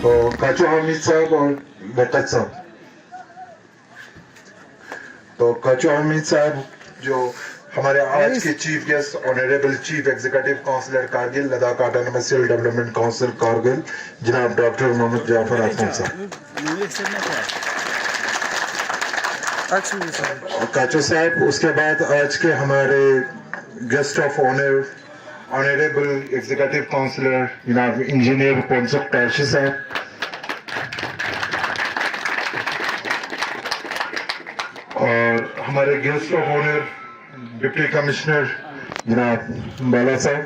تو کاچو حامد صاحب اور لیاقت صاحب. تو کاچو حامد صاحب جو ہمارے آج کے chief guest honourable chief executive councillor Kargil Ladakh autonomous hill development council Kargil جناب ڈاکٹر محمد جعفر احمد صاحب. کاچو صاحب اس کے بعد آج کے ہمارے guest of honour honourable executive councillor جناب انجینئر پونسک تارشی صاحب. اور ہمارے guest of honour deputy commissioner جناب بالا صاحب.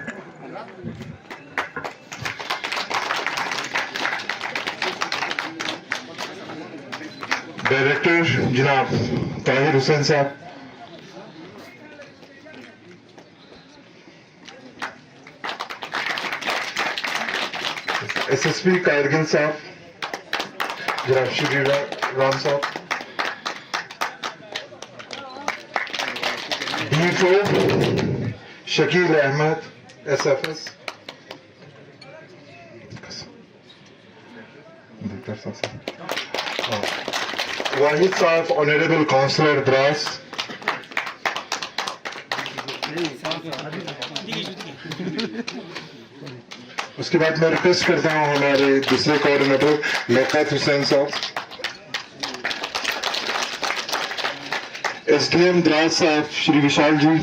ڈائریکٹر جناب طاہر حسین صاحب. ایس ایس پی کارگل صاحب جناب شری رام صاحب. D Shakeel Ahmed S F S. Wahid صاحب آنریبل کونسلر دراس. اس کے بعد میں ریکویسٹ کرتا ہوں ہمارے دوسرے کوآرڈینیٹر لیاقت حسین صاحب. ایس ڈی ایم دراس صاحب شری وشال جی.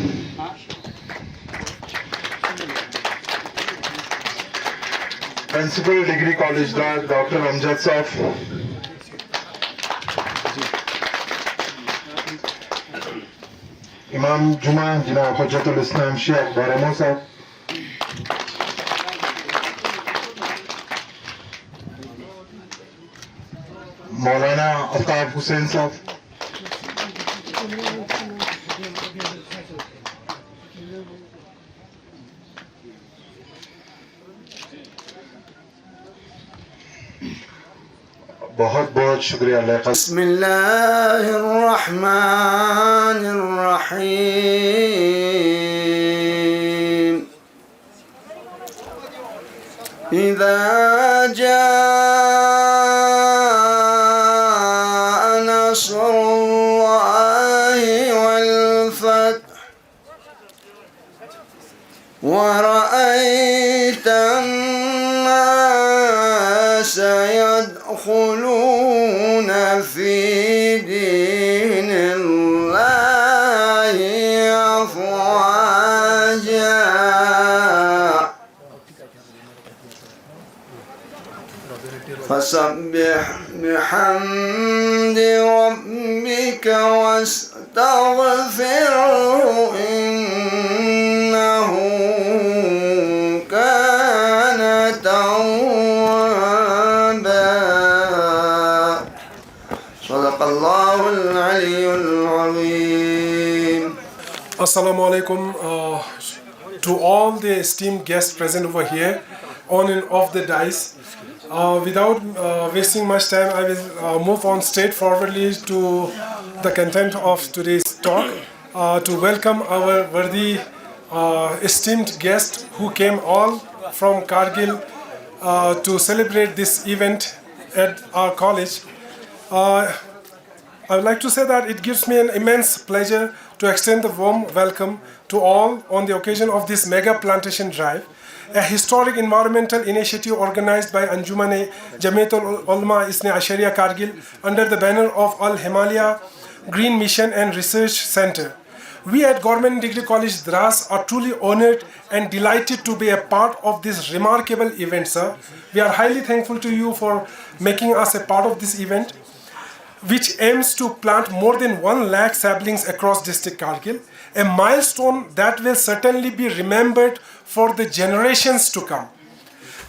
پرنسپل ڈگری کالج دراس ڈاکٹر امجد صاحب. امام جمعہ جناب حجت الاسلام شیخ بارمو صاحب. مولانا الطاف حسین صاحب. بہت بہت شکریہ لیاقت. بسم اللہ الرحمن الرحیم. اذا جاء نصر اللہ والفتح ورأيت الناس يدخلون في دين الله أفواجا فسبح بحمد ربك واستغفره إنه كان توابا. صدق الله العلي العظيم. Assalamu alaikum to all the esteemed guests present over here on and off the dais. Without wasting much time, I will move on straightforwardly to the content of today's talk to welcome our worthy esteemed guests who came all from Kargil to celebrate this event at our college. I would like to say that it gives me an immense pleasure to extend the warm welcome to all on the occasion of this mega plantation drive, a historic environmental initiative organized by Anjuman Jamiat ul-Ulama Isne Ashariya Kargil under the banner of Al Himalaya Green Mission and Research Center. We at Government Degree College Dras are truly honored and delighted to be a part of this remarkable event, sir. We are highly thankful to you for making us a part of this event, which aims to plant more than 1 lakh saplings across district Kargil, a milestone that will certainly be remembered for the generations to come.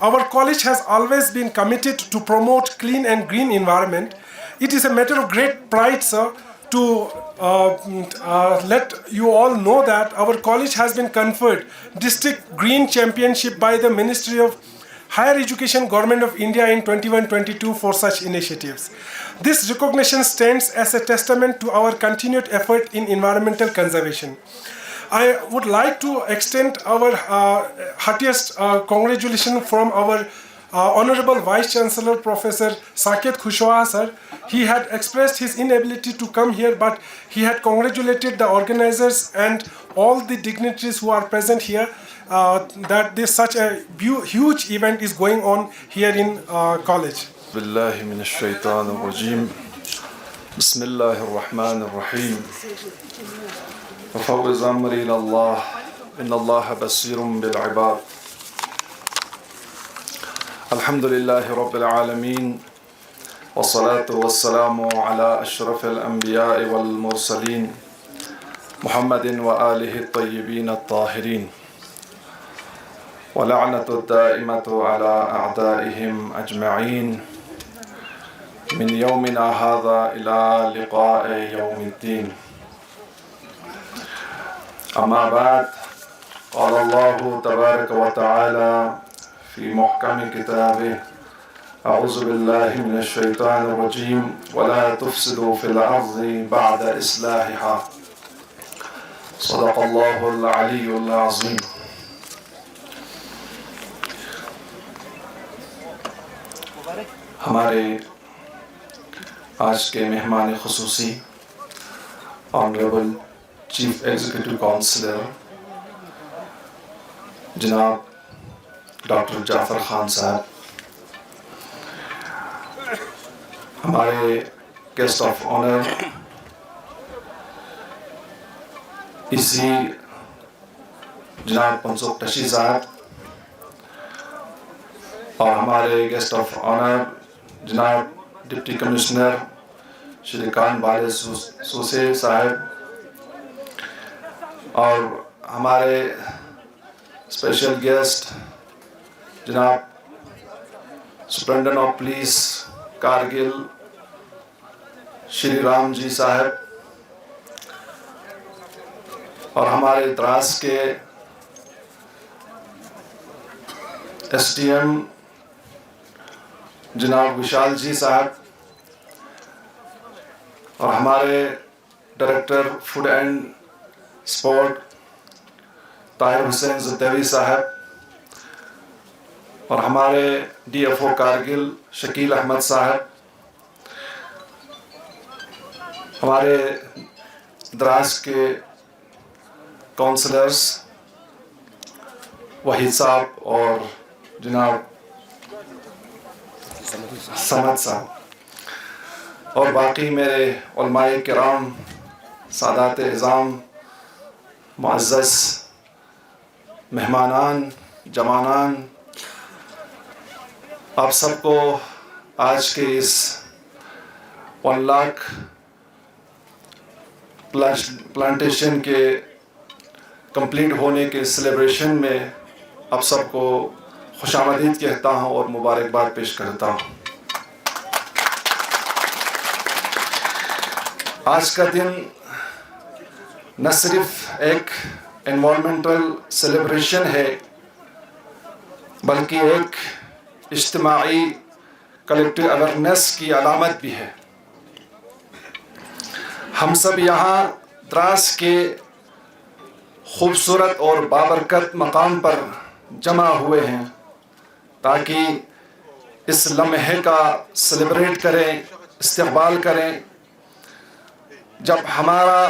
Our college has always been committed to promote clean and green environment. It is a matter of great pride, sir, to let you all know that our college has been conferred District Green Championship by the Ministry of Higher Education Government of India in 21-22 for such initiatives. This recognition stands as a testament to our continued effort in environmental conservation. I would like to extend our heartiest congratulations from our Honorable Vice Chancellor Professor Saket Khushwaha sir, he had expressed his inability to come here, but he had congratulated the organizers and all the dignitaries who are present here that this such a huge event is going on here in college. بالله من الشيطان الرجيم بسم الله الرحمن الرحيم وفوض أمري إلى الله إن الله بصير بالعباد الحمد لله رب العالمين والصلاة والسلام على أشرف الأنبياء والمرسلين محمد وآله الطيبين الطاهرين ولعنة الدائمة على أعدائهم أجمعين من يومنا هذا إلى لقاء يوم الدين أما بعد قال الله تبارك وتعالى في محكم كتابه أعوذ بالله من الشيطان الرجيم ولا تفسدوا في الأرض بعد إصلاحها صدق الله العلي العظيم. ہمارے آج کے مہمان خصوصی آنریبل چیف ایگزیکٹو کونسلر جناب ڈاکٹر جعفر خان صاحب، ہمارے گیسٹ آف آنر اسی جناب پنسوک ٹشی صاحب، اور ہمارے گیسٹ آف آنر جناب ڈپٹی کمشنر شری کان بالے سوسے صاحب، اور ہمارے اسپیشل گیسٹ جناب superintendent of police Kargil Shri Ram جی صاحب، اور ہمارے دراس کے ایس ڈی ایم جناب وشال جی صاحب، اور ہمارے director food and support Tahir Hussain زدیوی صاحب، اور ہمارے D F O Kargil Shakeel Ahmed صاحب، ہمارے دراز کے کونسلرز وحید صاحب اور جناب سمد صاحب، اور باقی میرے علماء کرام، سادات اعظام، معزز مہمانان، جوانان، آپ سب کو آج کے اس 1 لاکھ پلانٹیشن کے کمپلیٹ ہونے کے سیلیبریشن میں آپ سب کو خوش آمدید کہتا ہوں اور مبارکباد پیش کرتا ہوں۔ آج کا دن نہ صرف ایک انوائرمنٹل سیلیبریشن ہے، بلکہ ایک اجتماعی کلیکٹیو اویئرنیس کی علامت بھی ہے۔ ہم سب یہاں دراز کے خوبصورت اور بابرکت مقام پر جمع ہوئے ہیں تاکہ اس لمحے کا سیلیبریٹ کریں، استقبال کریں، جب ہمارا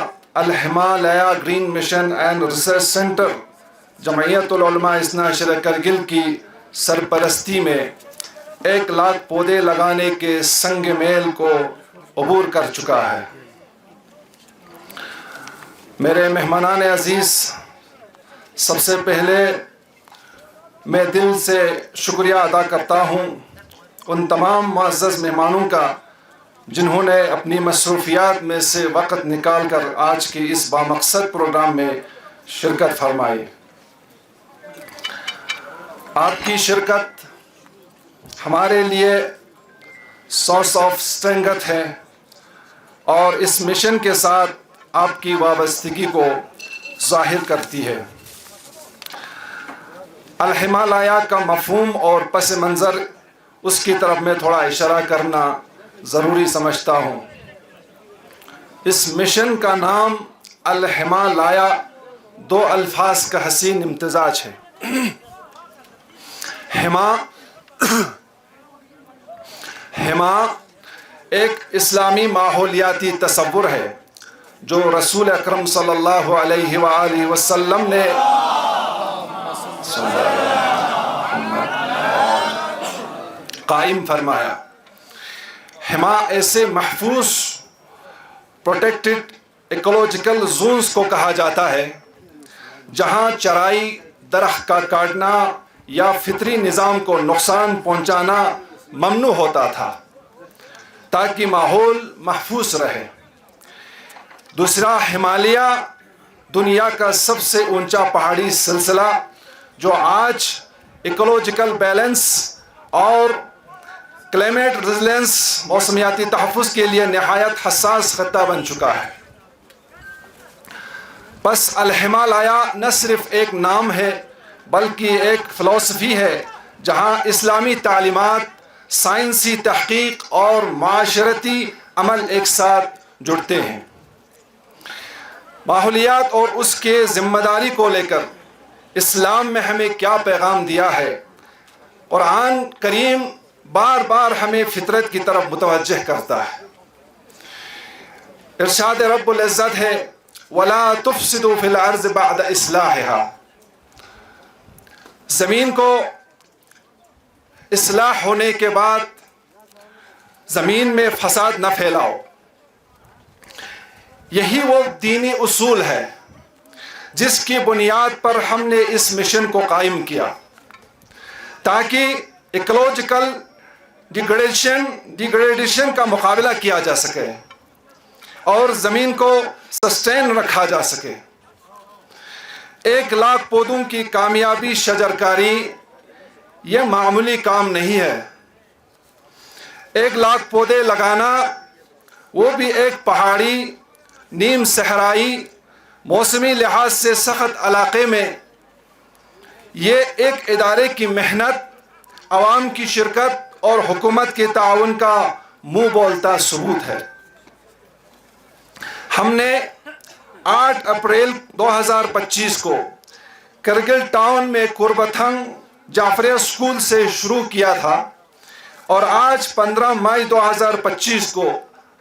الہمالیہ green mission and research centre Jamiat Ulama Isna عشرہ کرگل کی سرپرستی میں 1 لاکھ پودے لگانے کے سنگ میل کو عبور کر چکا ہے۔ میرے مہمانان عزیز، سب سے پہلے میں دل سے شکریہ ادا کرتا ہوں ان تمام معزز مہمانوں کا جنہوں نے اپنی مصروفیات میں سے وقت نکال کر آج کے اس بامقصد پروگرام میں شرکت فرمائی۔ آپ کی شرکت ہمارے لیے سورس آف اسٹرینگتھ ہے اور اس مشن کے ساتھ آپ کی وابستگی کو ظاہر کرتی ہے۔ الہمالیہ کا مفہوم اور پس منظر، اس کی طرف میں تھوڑا اشارہ کرنا ضروری سمجھتا ہوں۔ اس مشن کا نام الہمالیہ 2 الفاظ کا حسین امتزاج ہے۔ ہما حما ایک اسلامی ماحولیاتی تصور ہے جو رسول اکرم صلی اللہ علیہ وآلہ وسلم نے قائم فرمایا۔ حما ایسے محفوظ پروٹیکٹڈ ایکولوجیکل زونز کو کہا جاتا ہے جہاں چرائی، درخت کا کاٹنا یا فطری نظام کو نقصان پہنچانا ممنوع ہوتا تھا تاکہ ماحول محفوظ رہے۔ دوسرا، ہمالیہ دنیا کا سب سے اونچا پہاڑی سلسلہ جو آج ایکولوجیکل بیلنس اور کلائمیٹ ریزیلنس موسمیاتی تحفظ کے لیے نہایت حساس خطہ بن چکا ہے۔ بس الہمالیہ نہ صرف ایک نام ہے بلکہ ایک فلسفی ہے جہاں اسلامی تعلیمات، سائنسی تحقیق اور معاشرتی عمل ایک ساتھ جڑتے ہیں۔ ماحولیات اور اس کے ذمہ داری کو لے کر اسلام میں ہمیں کیا پیغام دیا ہے؟ قرآن کریم بار بار ہمیں فطرت کی طرف متوجہ کرتا ہے۔ ارشاد رب العزت ہے وَلَا تُفْسِدُوا فِي الْأَرْضِ بَعْدَ إِصْلَاحِهَا، زمین کو اصلاح ہونے کے بعد زمین میں فساد نہ پھیلاؤ۔ یہی وہ دینی اصول ہے جس کی بنیاد پر ہم نے اس مشن کو قائم کیا تاکہ ایکولوجیکل ڈیگریڈیشن کا مقابلہ کیا جا سکے اور زمین کو سسٹین رکھا جا سکے۔ 1,00,000 پودوں کی کامیابی شجرکاری یہ معمولی کام نہیں ہے۔ 1,00,000 پودے لگانا، وہ بھی ایک پہاڑی، نیم صحرائی، موسمی لحاظ سے سخت علاقے میں، یہ ایک ادارے کی محنت، عوام کی شرکت اور حکومت کے تعاون کا منہ بولتا ثبوت ہے۔ ہم نے 8 اپریل 2025 کو کرگل ٹاؤن میں قربتھنگ جعفریہ اسکول سے شروع کیا تھا اور آج 15 مئی 2025 کو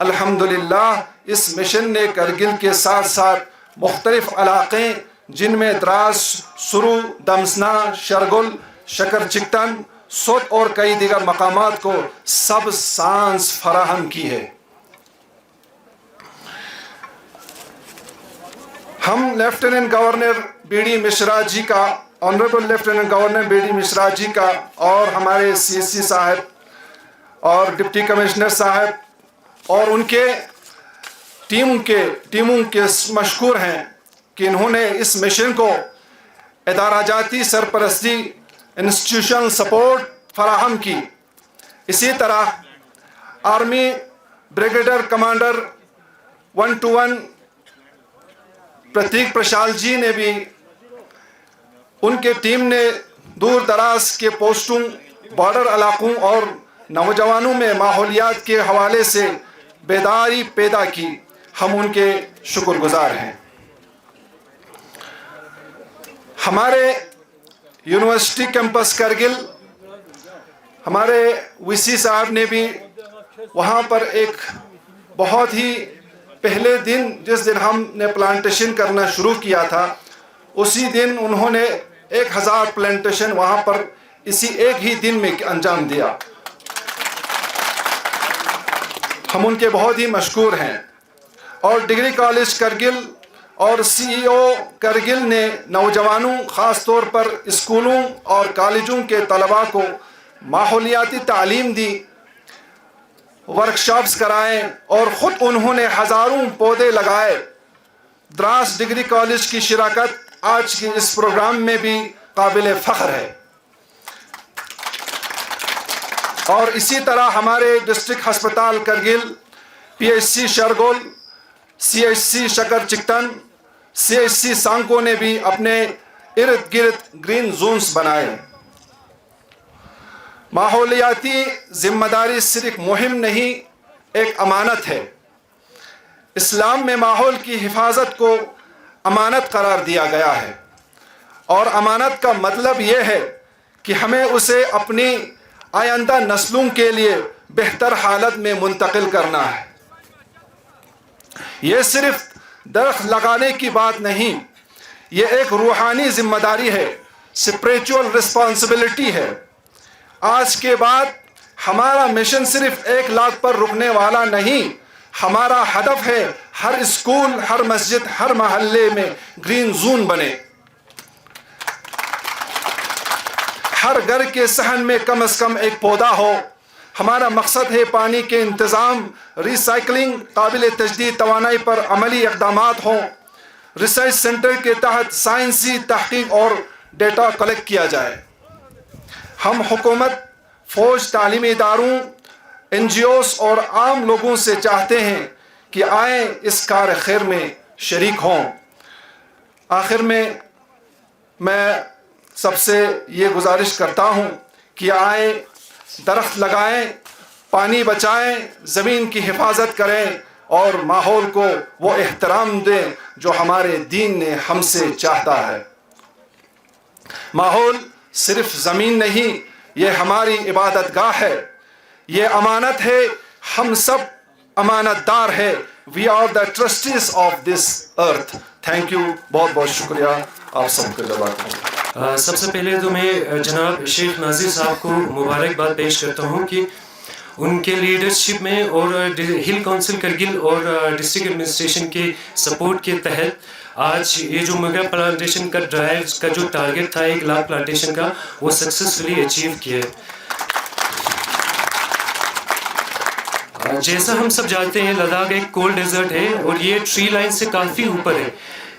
الحمدللہ اس مشن نے کرگل کے ساتھ ساتھ مختلف علاقے جن میں دراس، سرو، دمسنا، شرگل، شکر چکتن، سوت اور کئی دیگر مقامات کو سب سانس فراہم کی ہے۔ ہم lieutenant governor B D Mishra ji کا، honourable lieutenant governor B D Mishra ji کا اور ہمارے سی ایس سی صاحب اور ڈپٹی کمشنر صاحب اور ان کے ٹیموں کے مشکور ہیں کہ انہوں نے اس مشن کو ادارہ جاتی سرپرستی، انسٹیٹیوشنل سپورٹ فراہم کی۔ اسی طرح آرمی بریگیڈر کمانڈر 121 پرتیک پرشال جی نے بھی، ان کے ٹیم نے دور دراز کے پوسٹوں، بارڈر علاقوں اور نوجوانوں میں ماحولیات کے حوالے سے بیداری پیدا کی۔ ہم ان کے شکر گزار ہیں۔ ہمارے یونیورسٹی کیمپس کرگل، ہمارے وی سی صاحب نے بھی وہاں پر ایک بہت ہی پہلے دن، جس دن ہم نے پلانٹیشن کرنا شروع کیا تھا، اسی دن انہوں نے 1000 پلانٹیشن وہاں پر اسی ایک ہی دن میں انجام دیا۔ ہم ان کے بہت ہی مشکور ہیں۔ اور ڈگری کالج کرگل اور سی ای او کرگل نے نوجوانوں، خاص طور پر اسکولوں اور کالجوں کے طلباء کو ماحولیاتی تعلیم دی، ورکشاپس کرائے اور خود انہوں نے ہزاروں پودے لگائے۔ دراس ڈگری کالج کی شراکت آج کے اس پروگرام میں بھی قابل فخر ہے۔ اور اسی طرح ہمارے ڈسٹرکٹ ہسپتال Kargil, P H C Shargole, C H C Shakar Chiktan, سی ایچ سی سانکو نے بھی اپنے ارد گرد گرین زونز بنائے۔ ماحولیاتی ذمہ داری صرف مہم نہیں، ایک امانت ہے۔ اسلام میں ماحول کی حفاظت کو امانت قرار دیا گیا ہے، اور امانت کا مطلب یہ ہے کہ ہمیں اسے اپنی آئندہ نسلوں کے لیے بہتر حالت میں منتقل کرنا ہے. یہ صرف درخت لگانے کی بات نہیں، یہ ایک روحانی ذمہ داری ہے، اسپریچول رسپانسبلٹی ہے. آج کے بعد ہمارا مشن صرف 1 لاکھ پر رکنے والا نہیں، ہمارا ہدف ہے ہر اسکول، ہر مسجد، ہر محلے میں گرین زون بنے، ہر گھر کے صحن میں کم از کم ایک پودا ہو. ہمارا مقصد ہے پانی کے انتظام، ریسائکلنگ، قابل تجدید توانائی پر عملی اقدامات ہوں. ریسرچ سینٹر کے تحت سائنسی تحقیق اور ڈیٹا کلیکٹ کیا جائے. ہم حکومت، فوج، تعلیمی اداروں، NGOs اور عام لوگوں سے چاہتے ہیں کہ آئیں اس کار خیر میں شریک ہوں. آخر میں سب سے یہ گزارش کرتا ہوں کہ آئیں، درخت لگائیں، پانی بچائیں، زمین کی حفاظت کریں اور ماحول کو وہ احترام دیں جو ہمارے دین نے ہم سے چاہتا ہے. ماحول صرف زمین نہیں، یہ ہماری عبادت گاہ ہے، یہ امانت ہے، ہم سب امانت دار ہے. We are the trustees of this earth. Thank you, بہت بہت شکریہ آپ سب کے جواب. سب سے پہلے تو میں جناب شیخ ناظر صاحب کو مبارکباد پیش کرتا ہوں کہ ان کے لیڈرشپ میں اور ہل کونسل کرگل اور ڈسٹرکٹ ایڈمنسٹریشن کے سپورٹ کے تحت آج یہ جو میگا پلانٹیشن کا ڈرائیو کا جو ٹارگٹ تھا 1 لاکھ پلانٹیشن کا، وہ سکسیسفلی اچیو کیا ہے. جیسا ہم سب جانتے ہیں لداخ ایک کولڈ ڈیزرٹ ہے اور یہ ٹری لائن سے کافی اوپر ہے،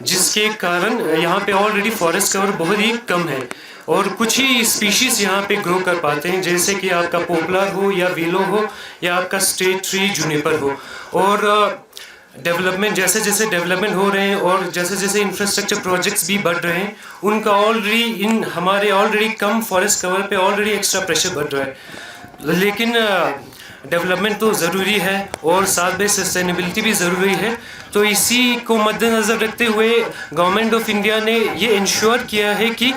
جس کے کارن یہاں پہ آلریڈی فارسٹ کور بہت ہی کم ہے اور کچھ ہی اسپیشیز یہاں پہ گرو کر پاتے ہیں، جیسے کہ آپ کا پوپلر ہو یا ویلو ہو یا آپ کا اسٹیٹ ٹری جونیپر ہو. اور ڈیولپمنٹ جیسے جیسے ڈیولپمنٹ ہو رہے ہیں اور جیسے جیسے انفراسٹرکچر پروجیکٹس بھی بڑھ رہے ہیں، ان کا آلریڈی ہمارے آلریڈی کم فارسٹ کور پہ آلریڈی ایکسٹرا پریشر بڑھ رہا ہے. لیکن ڈیولپمنٹ تو ضروری ہے اور ساتھ میں سسٹینیبلٹی بھی ضروری ہے. تو اسی کو مد نظر رکھتے ہوئے گورنمنٹ آف انڈیا نے یہ انشور کیا ہے کہ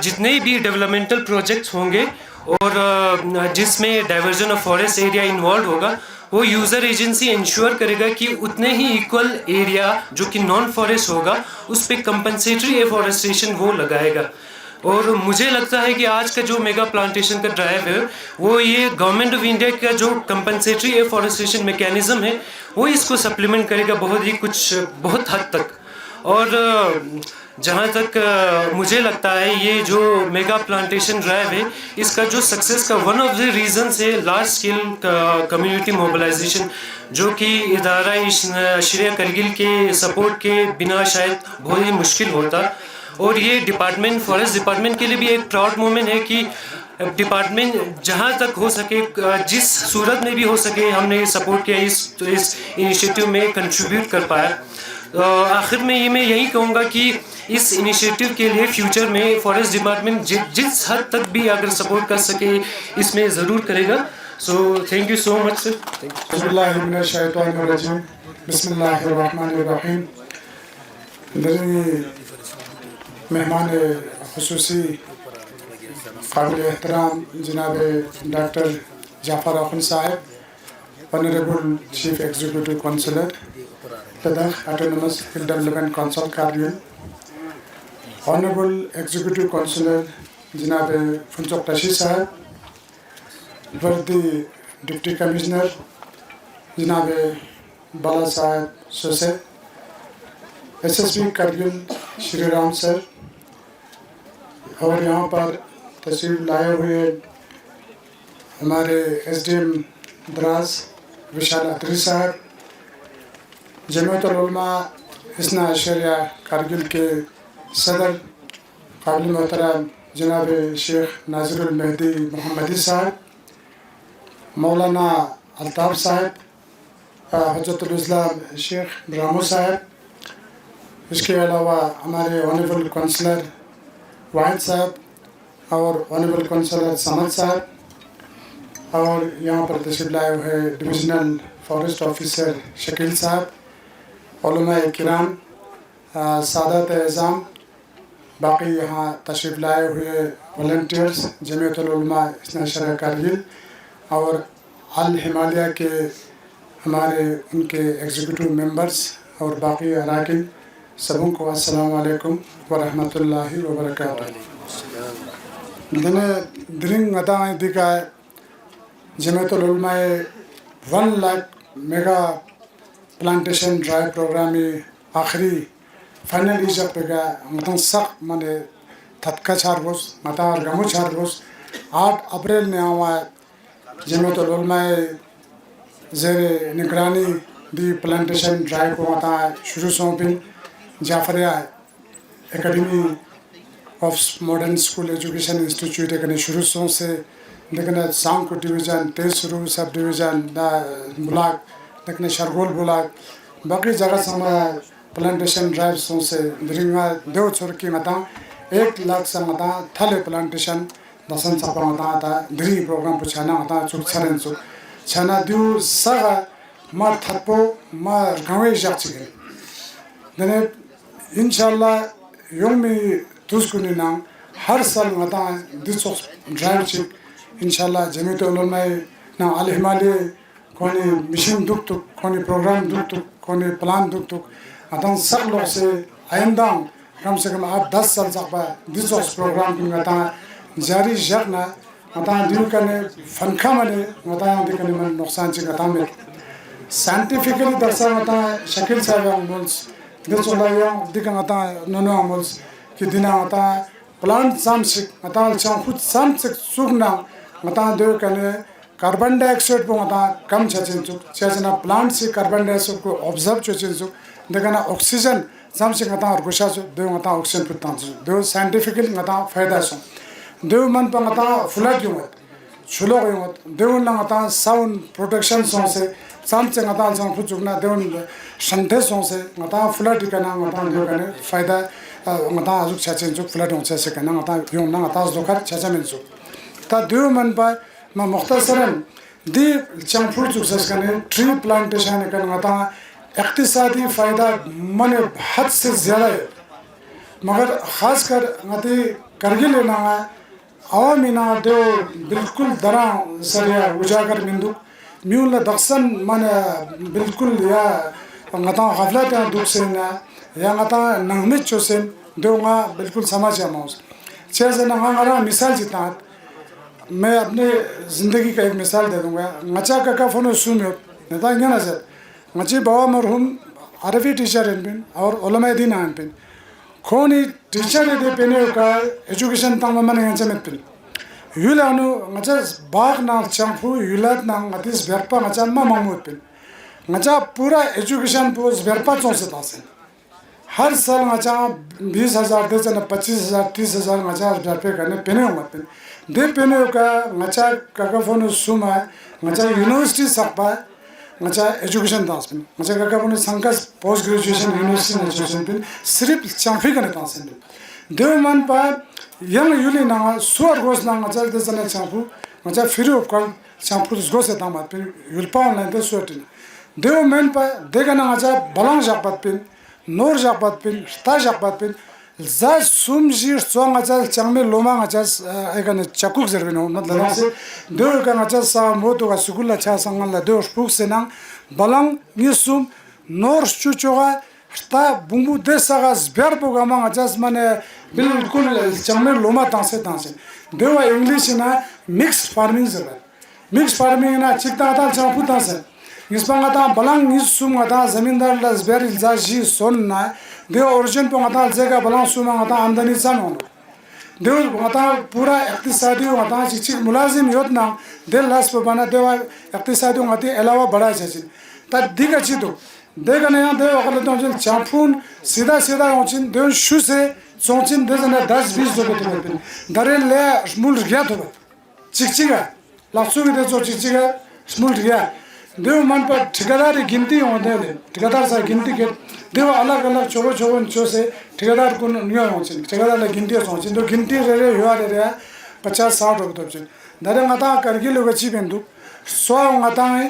جتنے بھی ڈیولپمنٹل پروجیکٹس ہوں گے اور جس میں diversion of forest area involve ہوگا، وہ یوزر ایجنسی انشور کرے گا کہ اتنے ہی ایکول ایریا جو کہ نان فارسٹ ہوگا اس پہ کمپنسیٹری ایفورسٹریشن وہ لگائے گا. اور مجھے لگتا ہے کہ آج کا جو میگا پلانٹیشن کا ڈرائیو ہے وہ یہ گورنمنٹ آف انڈیا کا جو کمپنسیٹری ایفورسٹریشن میکینزم ہے وہ اس کو سپلیمنٹ کرے گا بہت حد تک. اور جہاں تک مجھے لگتا ہے یہ جو میگا پلانٹیشن ڈرائیو ہے اس کا جو سکسیس کا ون آف دی ریزنس ہے لارج اسکیل کمیونٹی موبلائزیشن، جو کہ ادارہ شریعہ کرگل کے سپورٹ کے بنا شاید بہت ہی مشکل ہوتا. اور یہ ڈپارٹمنٹ فارسٹ ڈپارٹمنٹ کے لیے بھی ایک پراؤڈ مومنٹ ہے کہ ڈپارٹمنٹ جہاں تک ہو سکے، جس صورت میں بھی ہو سکے، ہم نے سپورٹ کیا، اس انیشیٹو میں کنٹریبیوٹ کر پایا. آخر میں یہی کہوں گا کہ اس انیشیٹو کے لیے فیوچر میں فارسٹ ڈپارٹمنٹ جس حد تک بھی اگر سپورٹ کر سکے اس میں ضرور کرے گا. سو تھینک یو سو مچ سر. بسم اللہ من الشیطان الرجیم، بسم اللہ الرحمن الرحیم. مہمان خصوصی قابل احترام جناب ڈاکٹر جعفر اخن صاحب، honourable chief executive councillor Ladakh autonomous hill development council Kargil, honourable executive councillor جناب فنچوک رشید صاحب، وردی ڈپٹی کمشنر جناب بالا صاحب سوسے، SSP کرگل شری رام سر، اور یہاں پر تشریف لائے ہوئے ہمارے SDM دراز وشال اتری صاحب، جمعیت العلماء اثنا عشریہ کرگل کے صدر قابل محترم جناب شیخ ناظر المہدی محمدی صاحب، مولانا الطاف صاحب، حجت الاسلام شیخ رامو صاحب، اس کے علاوہ ہمارے آنریبل کونسلر واحد صاحب اور آنریبل کونسلر سمد صاحب، اور یہاں پر تشریف لائے ہوئے ڈویژنل فارسٹ آفیسر شکیل صاحب، علماء کرام، سادات اعظام، باقی یہاں تشریف لائے ہوئے والنٹیئرز جمعیت العلماء اثنا عشریہ کرگل اور الہمالیہ کے ہمارے ان کے ایگزیکٹو ممبرز اور باقی اراکین سبوں کو السلام علیکم ورحمۃ اللہ وبرکاتہ. دنے درنگ اتائیں دیکھا جمعیت العلماء 1 لاکھ میگا پلانٹیشن ڈرائیو پروگرامی آخری فائنل ایجاب پہ گیا مطلب سخت مانے تھتکا چھار بوس مطلب گمو چھار بوس 8 اپریل میں آوا جمعیت العلماء زیر نگرانی دی پلانٹیشن ڈرائیو کو مطلب شروع سونپن Jafaria academy of modern school education institute ایک شروع سوں سے لیکن سام کو ڈویژن تیسرو سب ڈویژن بلاک لیکن شرگول بلاک باقی جگہ سے ہمارا پلانٹیشن ڈرائیو سوں سے درنگا دو چھوڑ کی متا 1 لاکھ سے متا تھلے پلانٹیشن دسن سپا متا تھا دری پروگرام پوچھانا متا چوک چھرن چوک چھانا دیو سگا ما تھپو ما گاوے جاگ چکے دنے انشاءاللہ یومی دوس کنی نام ہر سال متا دیسو ڈرائیو چک انشاءاللہ جمعیت العلماء نا الہمالیہ کونی مشین دک تک کونی پروگرام دک تک کونی پلان دک تک اتن سب لوگ سے آئندہ کم سے کم آپ 10 سال سکتا دیسو پروگرام کنی متا جاری جگنا متا دیو کنے فنکھا منے متا دیکھنے من نقصان چک اتا میں سائنٹیفکلی درسا متا شکل صاحب مولس دیسو لائیاں دیکھن متا نونو مولس کہ دینا متا پلانٹ سامسک متا چان خود سامسک سوگنا متا دیو کنے کاربن ڈائی آکسائڈ کو متا کم چھچن چک چھچنا پلانٹ سے کاربن ڈائی آکسائڈ کو آبزرو چھچن چک دیکھنا آکسیجن سامسک متا گوشا چک دیو متا آکسیجن پتان چک دیو سائنٹیفکلی متا فائدہ سو دیو من پا متا فلٹ یومت چھلو یومت دیو نا متا ساؤنڈ پروٹیکشن سو سے سامسک متا چان خود چکنا دیو شنٹے سو سے متا فلٹ کنا متا دیو کنے فائدہ متا ازوک چھچن چک فلٹ ہوں سے کنا متا یوم نا متا ازدو کر چھچن چک تا دیو من پا ما مختصراً دی چانپور چک سس کنے ٹری پلانٹیشن کنا متا اقتصادی فائدہ من حد سے زیادہ ہے مگر خاص کر متی کرگل لینا عوامی نا دیو بالکل دران سریا اجاگر مندو میون لدقسن من بالکل یا متا غفلت دوک سین یا متا نغمت چو سین دیو ما بالکل سماجھ آموز چیز نغا مرا مثال جتنا میں اپنے زندگی کا ایک مثال دے دوں گا مچا ککا فنو سومیت نتا انگا نظر مچی بابا مرحوم عربی ٹیچر ہیں پین اور علماء دین ہیں پین کھونی ٹیچر دے پینے کا ایجوکیشن تاں ممن ہیں جمت پین یولانو مچا باغ نا چمپو یولاد نا متیس بیرپا مچا ما محمود پین مچا پورا ایجوکیشن پوز بیرپا چون سے تاسن ہر سال مچا 20,000 دے چنا 25,000 30,000 مچا بیرپے کرنے پینے ہوں مت پین دے پینے کا مچا ککفونو سوما مچا یونیورسٹی سکپا مچا ایجوکیشن دانس پین مچا ککفونو سنکس پوسٹ گریجویشن یونیورسٹی ایجوکیشن پین صرف چانفی کرنے دانس پین دیو من پا یم یولی نا سوار گوش نا مچا دے چنا چانفو مچا فری اپ کر چانفو دس گوش دام مت پین یلپا آن لائن دے سوٹین دیو من پا دیگا نا مچا بلان جاپت پین نور جاپت پین شتا جاپت پین زاد سوم جیر سوان مچا چنگمی لوما مچا ایگان چکوک زربین ہو مطلب سے دیو کا مچا سا موتو کا سکول چا سنگان لا دیو شپوک سے نام بلان نی سوم نور چوچوغا شتا بومبو دے ساگا زبیر پوگا ما مچا مانے بالکل چنگمی لوما تانسے دیو انگلیش نا مکس فارمنگ زربین مکس فارمنگ نا چکتا آتا چاپو تانسے اس پا گتا بلان نی سوم گتا زمیندار لا زبیر الزا جی سون نا دیو اورجن پا گتا زیگا بلان سوما گتا آمدنی زن ہونو دیو گتا پورا اقتصادی گتا چک ملازم یوت نا دیل لاس پا بانا دیو اقتصادی گتا علاوہ بڑا چاچین تا دیگا چی دو دیگا نیا دیو اقلتوں چین چاپون سیدھا سیدھا ہونچین دیو شو سے چونچین دیزن 10-20 دو بتو بتو دارین لیا شمول رگیا تو بت چک چکا لفظوں کی دیزو چک چکا شمول رگیا دیو من پر ٹھیکاداری گنتی ہوں دے دے ٹھیکادار سا گنتی کے دیو الگ الگ چھوڑو چھوڑو چو سے ٹھیکادار کو نیو ہوں چین ٹھیکادار لے گنتی ہوں چین دو گنتی رہے ہوا رہے 50-60 ہوگا تو چین دارے مطا کرگی لوگ اچھی بندو سوا ہوں مطا ہے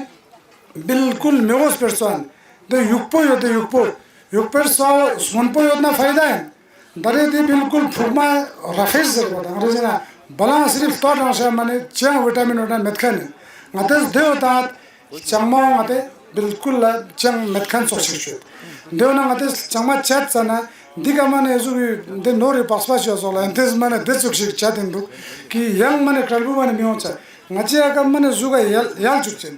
بالکل میغوز پر سوان دو یکپو یکپو سوا سونپو یوتنا فائدہ ہے دارے دی بالکل پھرما رخیص ضرورت ہے انگریزی نا بلان صرف طور ناشا مانے چیاں ویٹامن ہوتا ہے مدکھن ہے ngates deotat changma ngate bilkul la chang metkan sokshu deona ngates changma chat sana diga mane ezu de nori paspacho sola entes mane desukshi chatin du ki yang mane kalbu mane mioncha ngachia kam mane zuga yal chukchen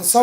100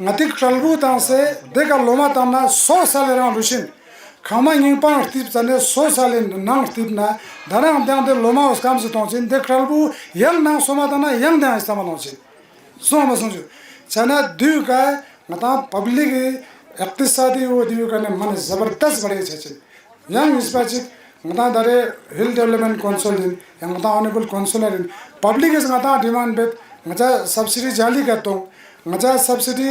ngatik tralbu ta se deka loma ta na 100 sal ran rushin khama ning pa tip sane 100 sal nang tip na dana dang de loma os kam se ton sin de tralbu yang na soma ta na yang da istamal on sin soma sonju chana du ka ngata public iqtisadi wo du ka ne man zabardast bade chache yang ispachik ngata dare hill development council yang ngata honorable councilor public is ngata demand bet ngata subsidy jali ka to ngaja subsidy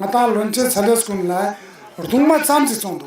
ngata lonche chales kunla dungma chamsi chondu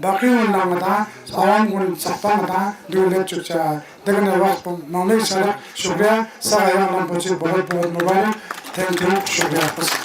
باقی ان متا عوام کو سختا متا دو لے چچا دگن وقت مامل سر شکریہ سارا یہاں پہنچے بہت بہت مبارک تھینک یو شکریہ